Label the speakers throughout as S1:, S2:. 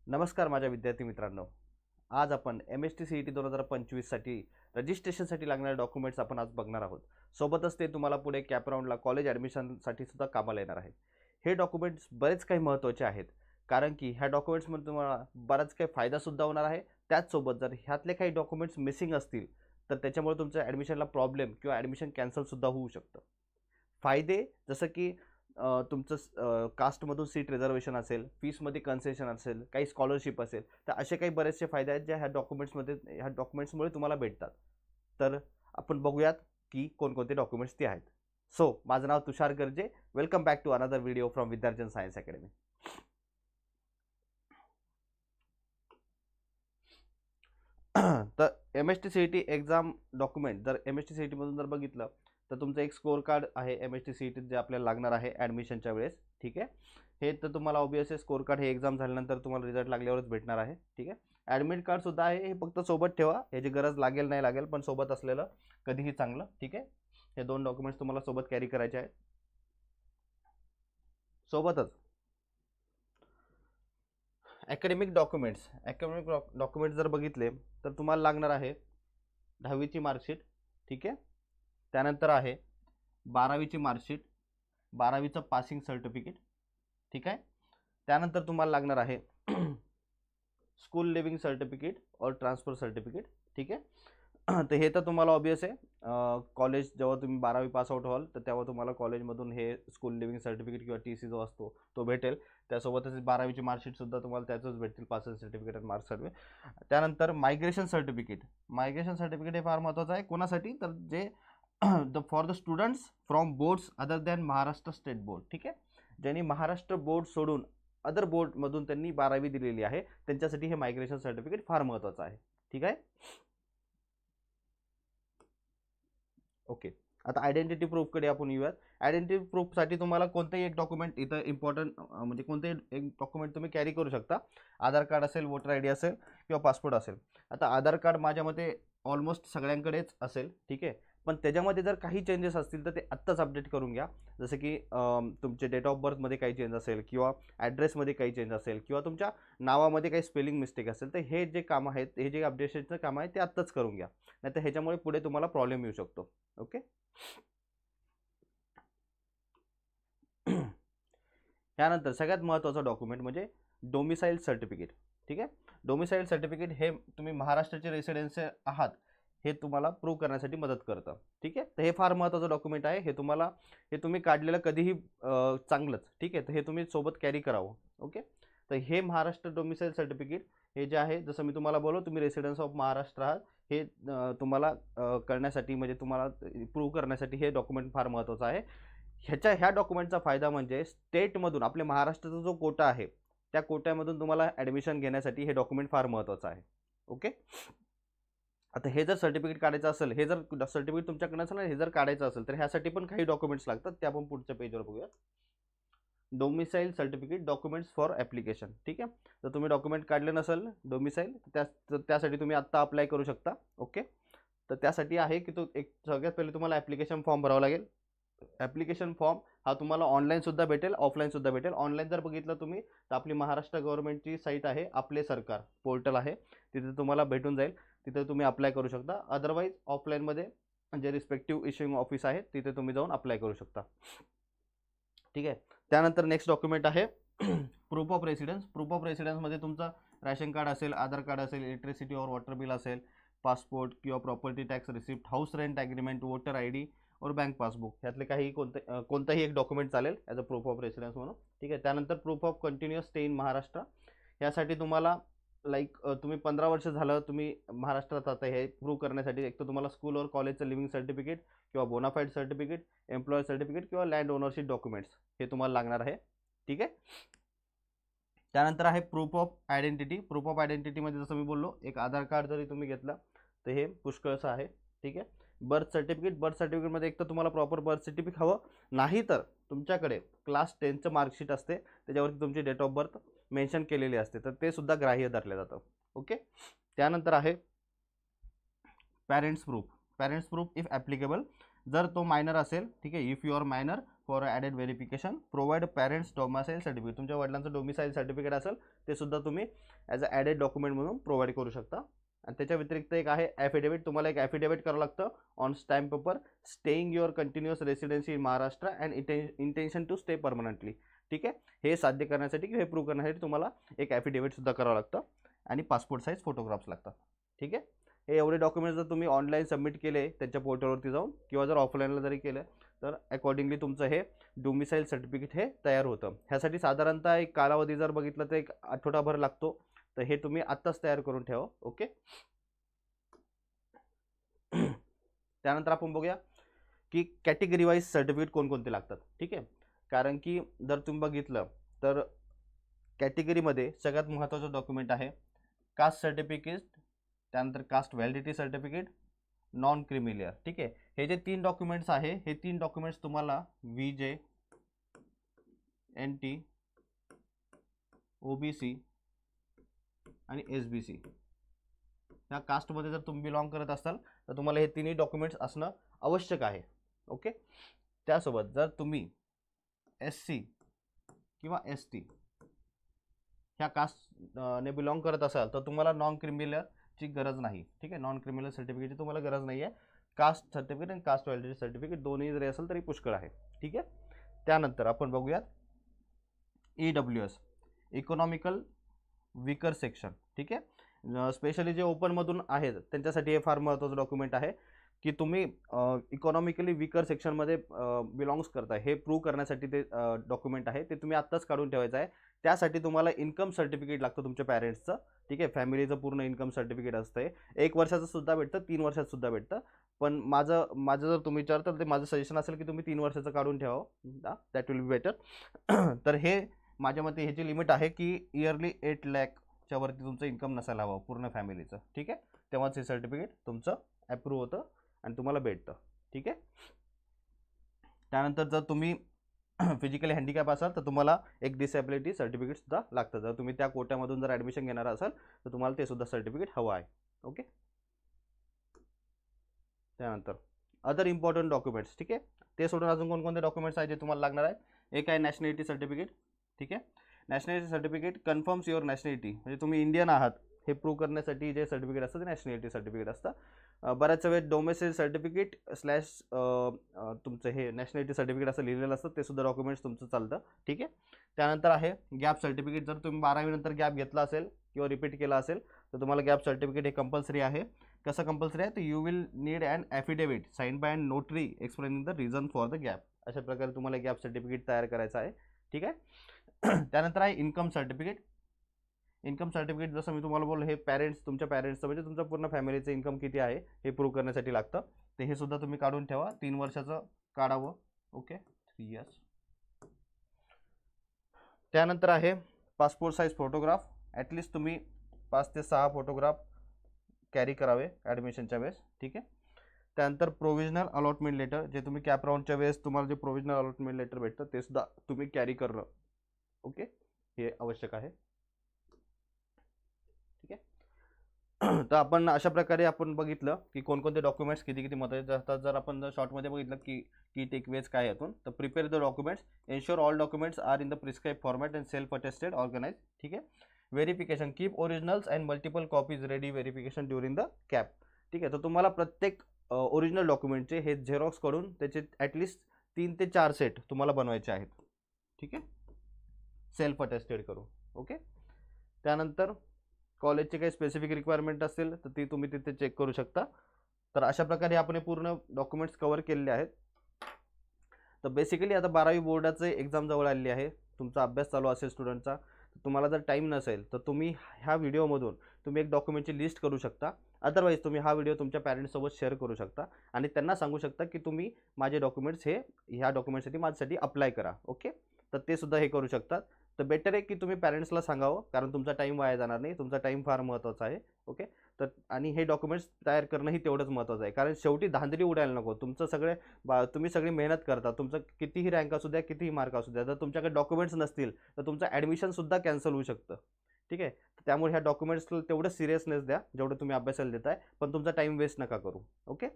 S1: नमस्कार माझ्या विद्यार्थी मित्रांनो. आज आपण MST CET 2025साठी रजिस्ट्रेशनसाठी लागणारे डॉक्युमेंट्स आपण आज बघणार आहोत. सोबतच ते तुम्हाला पुढे कॅप राऊंडला कॉलेज ॲडमिशनसाठी सुद्धा कामाला येणार आहे. हे डॉक्युमेंट्स बरेच काही महत्त्वाचे आहेत, कारण की ह्या डॉक्युमेंट्समध्ये तुम्हाला बराच काही फायदासुद्धा होणार आहे. त्याचसोबत जर ह्यातले काही डॉक्युमेंट्स मिसिंग असतील तर त्याच्यामुळे तुमच्या ॲडमिशनला प्रॉब्लेम किंवा ॲडमिशन कॅन्सलसुद्धा होऊ शकतं. फायदे जसं की तुमचं कास्टमधून सीट रिझर्वेशन असेल, फीसमध्ये कन्सेशन असेल, काही स्कॉलरशिप असेल, तर असे काही बरेचसे फायदे आहेत ज्या ह्या डॉक्युमेंट्समुळे तुम्हाला भेटतात. तर आपण बघूयात की कोणकोणते डॉक्युमेंट्स ते आहेत. सो माझं नाव Tushar Garje. Welcome back to another video from Vidyarjan science academy. तर MST CET एक्झाम डॉक्युमेंट जर MST CET मधून जर बघितलं तर तुमचं एक स्कोअर कार्ड आहे MST CET जे आपल्याला लागणार आहे ॲडमिशनच्या वेळेस. ठीक आहे, हे तर तुम्हाला ऑब्वियसली स्कोअर कार्ड हे एक्झाम झाल्यानंतर तुम्हाला रिझल्ट लागल्यावरच भेटणार आहे. ठीक आहे, ॲडमिट कार्ड सुद्धा आहे, हे फक्त सोबत ठेवा. याची गरज लागेल नाही लागेल, पण सोबत असलेलं कधीही चांगलं. ठीक आहे, हे दोन डॉक्युमेंट्स तुम्हाला सोबत कॅरी करायचे आहेत. सोबतच अकॅडमिक डॉक्युमेंट्स जर बघितले तर तुम्हाला लागणार आहे 10वीची मार्कशीट. ठीक आहे, त्यानंतर आहे 12वीची मार्कशीट, 12वीचं पासिंग सर्टिफिकेट. ठीक आहे, त्यानंतर तुम्हाला लागणार आहे स्कूल लिव्हिंग सर्टिफिकेट और ट्रान्सफर सर्टिफिकेट. ठीक आहे, तर हे तर तुम्हाला ऑब्वियस आहे. कॉलेज जेव्हा तुम्ही 12वी पास आउट व्हाल तर तेव्हा तुम्हाला कॉलेजमधून हे स्कूल लिव्हिंग सर्टिफिकेट किंवा TC जो असतो तो भेटेल. त्यासोबतच 12वीची मार्कशीटसुद्धा तुम्हाला त्याचंच भेटतील, पासिंग सर्टिफिकेट आणि मार्क्स सर्वे. त्यानंतर मायग्रेशन सर्टिफिकेट हे फार महत्त्वाचं आहे. कोणासाठी? तर J for the students from boards other than Maharashtra state board. ठीक आहे, ज्यांनी महाराष्ट्र बोर्ड सोडून अदर बोर्डमधून त्यांनी 12वी दिलेली आहे त्यांच्यासाठी हे मायग्रेशन सर्टिफिकेट फार महत्त्वाचं आहे. ठीक आहे, ओके. आता आयडेंटिटी प्रूफकडे आपण येऊयात. आयडेंटिटी प्रूफसाठी तुम्हाला कोणतेही एक डॉक्युमेंट इथं इम्पॉर्टंट म्हणजे कोणतेही एक डॉक्युमेंट तुम्ही कॅरी करू शकता. आधार कार्ड असेल, वोटर ID असेल किंवा पासपोर्ट असेल. आता आधार कार्ड माझ्या मते ऑलमोस्ट सगळ्यांकडेच असेल. ठीक आहे, पण त्याच्यामध्ये जर काही चेंजेस असतील तर ते आत्ताच अपडेट करून घ्या. जसं की तुमचे डेट ऑफ बर्थमध्ये काही चेंज असेल किंवा ॲड्रेसमध्ये काही चेंज असेल किंवा तुमच्या नावामध्ये काही स्पेलिंग मिस्टेक असेल तर हे जे काम आहेत, हे जे अपडेशनचं काम आहे ते आत्ताच करून घ्या, नाही तर ह्याच्यामुळे पुढे तुम्हाला प्रॉब्लेम येऊ शकतो. ओके, त्यानंतर सगळ्यात महत्त्वाचं डॉक्युमेंट म्हणजे डोमिसाईल सर्टिफिकेट. ठीक आहे, डोमिसाईल सर्टिफिकेट हे तुम्ही महाराष्ट्राचे रेसिडेन्सी आहात हे तुम्हाला प्रूव्ह करण्यासाठी मदत करतं. ठीक आहे, तर हे फार महत्त्वाचं डॉक्युमेंट आहे. हे तुम्ही काढलेलं कधीही चांगलंच. ठीक आहे, तर हे तुम्ही सोबत कॅरी करावं. ओके, तर हे महाराष्ट्र डोमिसाईल सर्टिफिकेट हे जे आहे, जसं मी तुम्हाला बोललो तुम्ही रेसिडेन्स ऑफ महाराष्ट्र आहात हे तुम्हाला करण्यासाठी म्हणजे तुम्हाला प्रूव्ह करण्यासाठी हे डॉक्युमेंट फार महत्त्वाचं आहे. ह्या डॉक्युमेंटचा फायदा म्हणजे स्टेटमधून आपल्या महाराष्ट्राचा जो कोटा आहे त्या कोट्यामधून तुम्हाला ॲडमिशन घेण्यासाठी हे डॉक्युमेंट फार महत्त्वाचं आहे. ओके, आता हे जर सर्टिफिकेट काढायचं असेल, हे जर सर्टिफिकेट तुमच्याकडे असेल हे जर काढायचं असेल तर ह्यासाठी पण काही डॉक्युमेंट्स लागतात, ते आपण पुढच्या पेजवर बघूया. Domicile certificate documents for application. ठीक आहे, तर तुम्ही डॉक्युमेंट काढले नसेल डोमिसाईल त्यासाठी तुम्ही आत्ता अप्लाय करू शकता. ओके, तर त्यासाठी आहे की तो एक सगळ्यात पहिले तुम्हाला ॲप्लिकेशन फॉर्म भरावा लागेल. ॲप्लिकेशन फॉर्म हा तुम्हाला ऑनलाईनसुद्धा भेटेल, ऑफलाईनसुद्धा भेटेल. ऑनलाईन जर बघितलं तुम्ही तर आपली महाराष्ट्र गव्हर्नमेंटची साईट आहे, आपले सरकार पोर्टल आहे, तिथे तुम्हाला भेटून जाईल. तिथे तुम्ही अप्लाय करू शकता. अदरवाईज ऑफलाईनमध्ये जे रिस्पेक्टिव्ह इश्युइंग ऑफिस आहे तिथे तुम्ही जाऊन अप्लाय करू शकता. ठीक आहे, त्यानंतर नेक्स्ट डॉक्युमेंट आहे proof of residence. Proof of रेसिडेन्समध्ये तुमचं रॅशन कार्ड असेल, आधार कार्ड असेल, इलेक्ट्रिसिटी और वॉटर बिल असेल, पासपोर्ट किंवा property tax receipt, house rent agreement, voter ID और बँक पासबुक ह्यातले काही कोणताही एक डॉक्युमेंट चालेल as a proof of residence म्हणून. ठीक आहे, त्यानंतर proof of continuous stay in Maharashtra. यासाठी तुम्हाला तुम्ही 15 वर्ष झालं तुम्ही महाराष्ट्रात आता हे प्रूव्ह करण्यासाठी एक तर तुम्हाला स्कूल और कॉलेजचं लिव्हिंग सर्टिफिकेट किंवा बोनाफाईड सर्टिफिकेट, एम्प्लॉय सर्टिफिकेट किंवा लँड ओनरशिप डॉक्युमेंट्स हे तुम्हाला लागणार आहे. ठीक आहे, त्यानंतर आहे proof of identity. Proof of आयडेंटिटीमध्ये जसं मी बोललो एक आधार कार्ड जरी तुम्ही घेतलं तर हे पुष्कळचं आहे. ठीक आहे, बर्थ सर्टिफिकेटमध्ये एक तर तुम्हाला प्रॉपर बर्थ सर्टिफिकेट हवं, नाही तर तुमच्याकडे क्लास 10चं मार्कशीट असते त्याच्यावरती तुमची डेट ऑफ बर्थ मेन्शन केलेली असते तर ते सुद्धा ग्राह्य धरलं जातं. ओके, त्यानंतर आहे पॅरेंट्स प्रूफ इफ ॲप्लिकेबल. जर तो मायनर असेल, ठीक आहे, if you are minor for added verification provide parents domicile certificate. तुमच्या वडिलांचं डोमिसाईल सर्टिफिकेट असेल ते सुद्धा तुम्ही ॲज अ ॲडेड डॉक्युमेंट म्हणून प्रोव्हाइड करू शकता. आणि त्याच्या व्यतिरिक्त एक आहे ॲफिडेविट. तुम्हाला एक ॲफिडेविट करावं लागतं on stamp paper staying your continuous residency in Maharashtra and intention to stay permanently. ठीक आहे, हे साध्य करण्यासाठी किंवा हे प्रूव्ह करण्यासाठी तुम्हाला एक ॲफिडेविट सुद्धा करावं लागतं आणि पासपोर्ट साईज फोटोग्राफ्स लागतात. ठीक आहे, हे एवढे डॉक्युमेंट्स जर तुम्ही ऑनलाईन सबमिट केले त्यांच्या पोर्टलवरती जाऊन किंवा जर ऑफलाईनला जरी केलं तर अकॉर्डिंगली तुमचं हे डोमिसाईल सर्टिफिकेट हे तयार होतं. ह्यासाठी साधारणतः एक कालावधी जर बघितलं तर एक आठवडाभर लागतो. तर हे तुम्ही आत्ताच तयार करून ठेवा. ओके, त्यानंतर आपण बघूया की कॅटेगरी वाईज सर्टिफिकेट कोणकोणते लागतात. ठीक आहे, कारण की जर तुम्ही बघितलं तर कॅटेगरीमध्ये सगळ्यात महत्त्वाचं डॉक्युमेंट आहे कास्ट सर्टिफिकेट, त्यानंतर caste validity certificate, non creamy layer. ठीक आहे, हे जे 3 डॉक्युमेंट्स आहे हे 3 डॉक्युमेंट्स तुम्हाला VJ, NT, OBC आणि SBC ह्या कास्टमध्ये जर तुम्ही बिलॉंग करत असाल तर तुम्हाला हे तिन्ही डॉक्युमेंट्स असणं आवश्यक आहे. ओके, त्यासोबत जर तुम्ही SC किंवा ST ह्या कास्ट ने बिलॉंग करत असाल तर तुम्हाला नॉन क्रिमिलियरची गरज नाही. ठीक आहे, नॉन क्रिमिलियर सर्टिफिकेटची तुम्हाला गरज नाही आहे. कास्ट सर्टिफिकेट आणि कास्ट व्हॅलिडिटी सर्टिफिकेट दोन्ही जरी असेल तरी पुष्कळ आहे. ठीक आहे, त्यानंतर आपण बघूयात EWS इकॉनॉमिकल वीकर सेक्शन. ठीक आहे, स्पेशली जे ओपनमधून आहेत त्यांच्यासाठी हे फार महत्त्वाचं डॉक्युमेंट आहे की तुम्ही इकॉनॉमिकली वीकर सेक्शनमध्ये बिलॉंग्स करताय हे प्रूव्ह करण्यासाठी ते डॉक्युमेंट आहे. ते तुम्ही आत्ताच काढून ठेवायचं आहे. त्यासाठी तुम्हाला इन्कम सर्टिफिकेट लागतं तुमच्या पॅरेंट्सचं. ठीक आहे, फॅमिलीचं पूर्ण इन्कम सर्टिफिकेट असतं. 1 वर्षाचं सुद्धा भेटतं, 3 वर्षाचं सुद्धा भेटतं. पण माझं जर तुम्ही विचारता तर माझं सजेशन असेल की तुम्ही 3 वर्षाचं काढून ठेवावं, दॅट विल बी बेटर. तर हे माझ्या मते ह्याची लिमिट आहे की इयरली 8 लाखच्या वरती तुमचं इन्कम नसायला हवं पूर्ण फॅमिलीचं. ठीक आहे, तेव्हाच हे सर्टिफिकेट तुमचं ॲप्रूव्ह होतं आणि तुम्हाला भेटतं. ठीक आहे, त्यानंतर जर तुम्ही फिजिकली हँडिकॅप असाल तर तुम्हाला एक डिसेबिलिटी सर्टिफिकेट सुद्धा लागतं. जर तुम्ही त्या कोट्यामधून जर ॲडमिशन घेणार असाल तर तुम्हाला ते सुद्धा सर्टिफिकेट हवं आहे. ओके, त्यानंतर अदर इम्पॉर्टंट डॉक्युमेंट्स. ठीक आहे, ते सोडून अजून कोणकोणते डॉक्युमेंट्स आहेत जे तुम्हाला लागणार आहे. एक आहे नॅशनॅलिटी सर्टिफिकेट. ठीक आहे, nationality certificate confirms your nationality, म्हणजे तुम्ही इंडियन आहात हे प्रूव्ह करण्यासाठी जे सर्टिफिकेट असतं ते नॅशनॅलिटी सर्टिफिकेट असतं. बऱ्याच वेळेस डोमेसाईल सर्टिफिकेट स्लॅश तुमचं हे नॅशनॅलिटी सर्टिफिकेट असं लिहिलेलं असतं, ते सुद्धा डॉक्युमेंट्स तुमचं चालतं. ठीक आहे, त्यानंतर आहे गॅप सर्टिफिकेट. जर तुम्ही 12वी नंतर गॅप घेतला असेल किंवा रिपीट केला असेल तर तुम्हाला गॅप सर्टिफिकेट हे कंपल्सरी आहे. कसं कंपल्सरी आहे तर you will need and affidavit sign by and notary explaining the reason for the gap. अशा प्रकारे तुम्हाला गॅप सर्टिफिकेट तयार करायचं आहे. ठीक आहे, त्यानंतर आहे इन्कम सर्टिफिकेट. इन्कम सर्टिफिकेट जसं मी तुम्हाला बोललो हे तुमच्या पॅरेंट्सचं म्हणजे तुमच्या पूर्ण फॅमिलीचं इन्कम किती आहे हे प्रूव्ह करण्यासाठी लागतं. ते हे सुद्धा तुम्ही काढून ठेवा. 3 वर्षाचं काढावं. Okay, 3 years. त्यानंतर आहे पासपोर्ट साईज फोटोग्राफ. ॲटलिस्ट तुम्ही 5 ते 6 फोटोग्राफ कॅरी करावे ॲडमिशनच्या वेळेस. ठीक आहे, त्यानंतर प्रोव्हिजनल अलॉटमेंट लेटर, जे तुम्ही कॅप राऊंडच्या वेळेस तुम्हाला जे प्रोव्हिजनल अलॉटमेंट लेटर भेटतं ते सुद्धा तुम्ही कॅरी करणं ओके हे आवश्यक आहे. ठीक आहे, तर आपण अशा प्रकारे आपण बघितलं की कोणकोणते डॉक्युमेंट्स किती किती महत्त्वाचे असतात. जर आपण शॉर्टमध्ये बघितलं की टेक वेज काय यातून तर prepare the documents, ensure all documents are in the prescribe format and self attested organise. ठीक आहे, verification, keep originals and multiple copies ready verification during the CAP. ठीक आहे, तर तुम्हाला प्रत्येक ओरिजिनल डॉक्युमेंटचे हे झेरॉक्स काढून त्याचे ॲटलिस्ट 3 ते 4 सेट तुम्हाला बनवायचे आहेत. ठीक आहे, सेल्फ अटेस्टेड करू. ओके, त्यानंतर कॉलेजचे काही स्पेसिफिक रिक्वायरमेंट असेल तर ती तुम्ही तिथे चेक करू शकता. तर अशा प्रकारे आपण पूर्ण डॉक्युमेंट्स कव्हर केलेले आहेत. तर बेसिकली आता 12वी बोर्डाचे एक्झाम जवळ आलेली आहे, तुमचा अभ्यास चालू असेल स्टुडंटचा, तुम्हाला जर टाईम नसेल तर तुम्ही ह्या व्हिडिओमधून तुम्ही एक डॉक्युमेंटची लिस्ट करू शकता. अदरवाईज तुम्ही हा व्हिडिओ तुमच्या पॅरेंट्ससोबत शेअर करू शकता आणि त्यांना सांगू शकता की तुम्ही माझे डॉक्युमेंट्स ह्या डॉक्युमेंटसाठी माझ्यासाठी अप्लाय करा. ओके, तर ते सुद्धा हे करू शकतात. तर बेटर आहे की तुम्ही पॅरेंट्सला सांगावं, कारण तुमचा टाईम वाया जाणार नाही. तुमचा टाईम फार महत्त्वाचा आहे. ओके, तर आणि हे डॉक्युमेंट्स तयार करणंही तेवढंच महत्त्वाचं आहे, कारण शेवटी धांदली उडायला नको. तुमचं तुम्ही सगळी मेहनत करता, तुमचं कितीही रँक असू द्या, कितीही मार्क असू द्या, जर तुमच्याकडे डॉक्युमेंट्स नसतील तर तुमचं ॲडमिशनसुद्धा कॅन्सल होऊ शकतं. ठीक आहे, त्यामुळे ह्या डॉक्युमेंट्सला तेवढं सिरियसनेस द्या जेवढं तुम्ही अभ्यासाला देताय, पण तुमचा टाईम वेस्ट नका करू. ओके,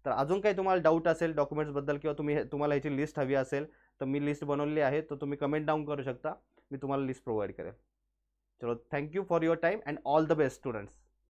S1: तर अजून काही तुम्हाला डाऊट असेल डॉक्युमेंट्सबद्दल किंवा तुम्हाला ह्याची लिस्ट हवी असेल तर मी लिस्ट बनवली आहे, तर तुम्ही कमेंट डाऊन करू शकता, मी तुम्हाला लिस्ट प्रोव्हाइड करेल. चलो, thank you for your time and all the best students.